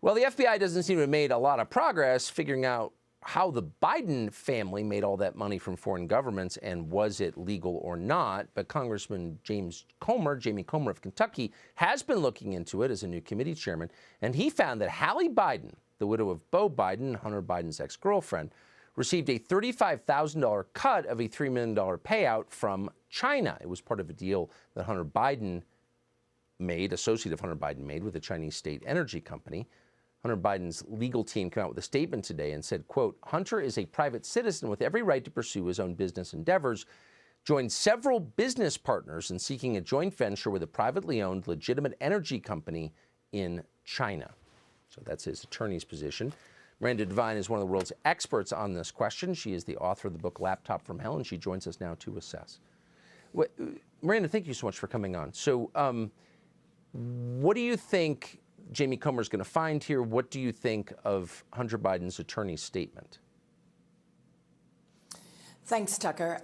Well, the FBI doesn't seem to have made a lot of progress figuring out how the Biden family made all that money from foreign governments and was it legal or not. But Congressman Jamie Comer of Kentucky, has been looking into it as a new committee chairman. And he found that Hallie Biden, the widow of Beau Biden, Hunter Biden's ex-girlfriend, received a $35,000 cut of a $3 million payout from China. It was part of a deal that Hunter Biden made, associate of Hunter Biden made, with a Chinese state energy company. Hunter Biden's legal team came out with a statement today and said, quote, Hunter is a private citizen with every right to pursue his own business endeavors, joined several business partners in seeking a joint venture with a privately owned legitimate energy company in China. So that's his attorney's position. Miranda Devine is one of the world's experts on this question. She is the author of the book Laptop from Hell, and she joins us now to assess. Miranda, thank you so much for coming on. So what do you think Jamie Comer is going to find here? What do you think of Hunter Biden's attorney's statement? Thanks, Tucker.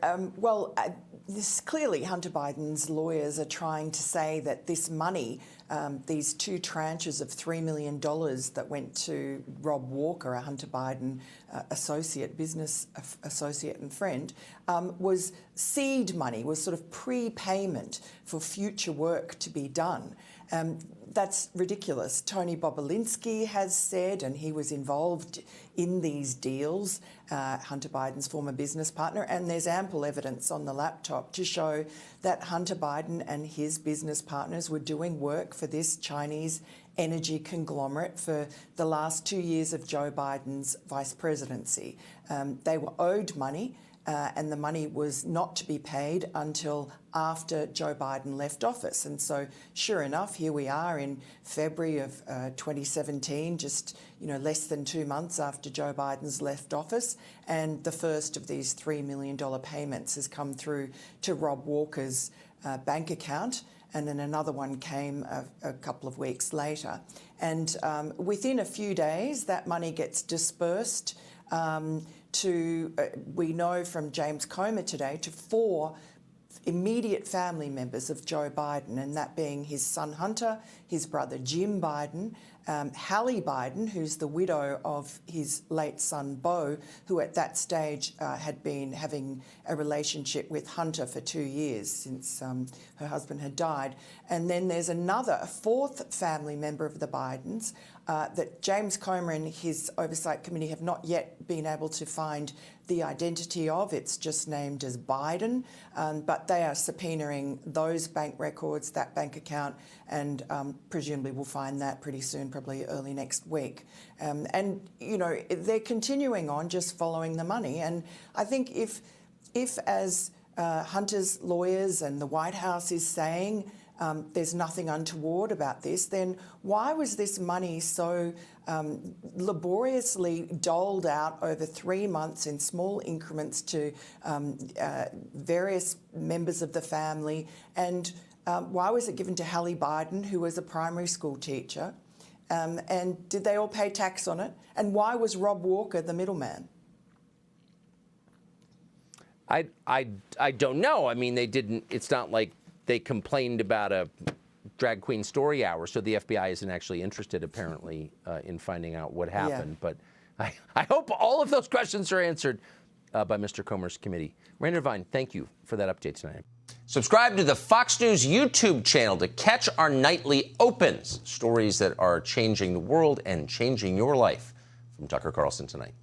This clearly Hunter Biden's lawyers are trying to say that this money, these two tranches of $3 million that went to Rob Walker, a Hunter Biden business associate and friend, was seed money, was sort of prepayment for future work to be done. That's ridiculous. Tony Bobulinski has said, and he was involved in these deals, Hunter Biden's former business partner, and there's ample evidence on the laptop to show that Hunter Biden and his business partners were doing work for this Chinese energy conglomerate for the last 2 years of Joe Biden's vice presidency. They were owed money. And the money was not to be paid until after Joe Biden left office. And so, sure enough, here we are in February of 2017, just less than 2 months after Joe Biden's left office, and the first of these $3 million payments has come through to Rob Walker's bank account, and then another one came a couple of weeks later. And within a few days, that money gets dispersed we know from James Comer today, to 4 immediate family members of Joe Biden, and that being his son Hunter, his brother Jim Biden, Hallie Biden, who's the widow of his late son Beau, who at that stage had been having a relationship with Hunter for 2 years since her husband had died. And then there's a 4th family member of the Bidens that James Comer and his oversight committee have not yet been able to find the identity of. It's just named as Biden, but they are subpoenaing those bank records, that bank account, and presumably we'll find that pretty soon, probably early next week. And they're continuing on just following the money. And I think if as Hunter's lawyers and the White House is saying, there's nothing untoward about this, then why was this money so laboriously doled out over 3 months in small increments to various members of the family? And why was it given to Hallie Biden, who was a primary school teacher? And did they all pay tax on it? And why was Rob Walker the middleman? I don't know. I mean, they didn't. It's not like they complained about a drag queen story hour, so the FBI isn't actually interested, apparently, in finding out what happened. Yeah. But I hope all of those questions are answered by Mr. Comer's committee. Miranda Devine, thank you for that update tonight. Subscribe to the Fox News YouTube channel to catch our nightly opens, stories that are changing the world and changing your life. From Tucker Carlson Tonight.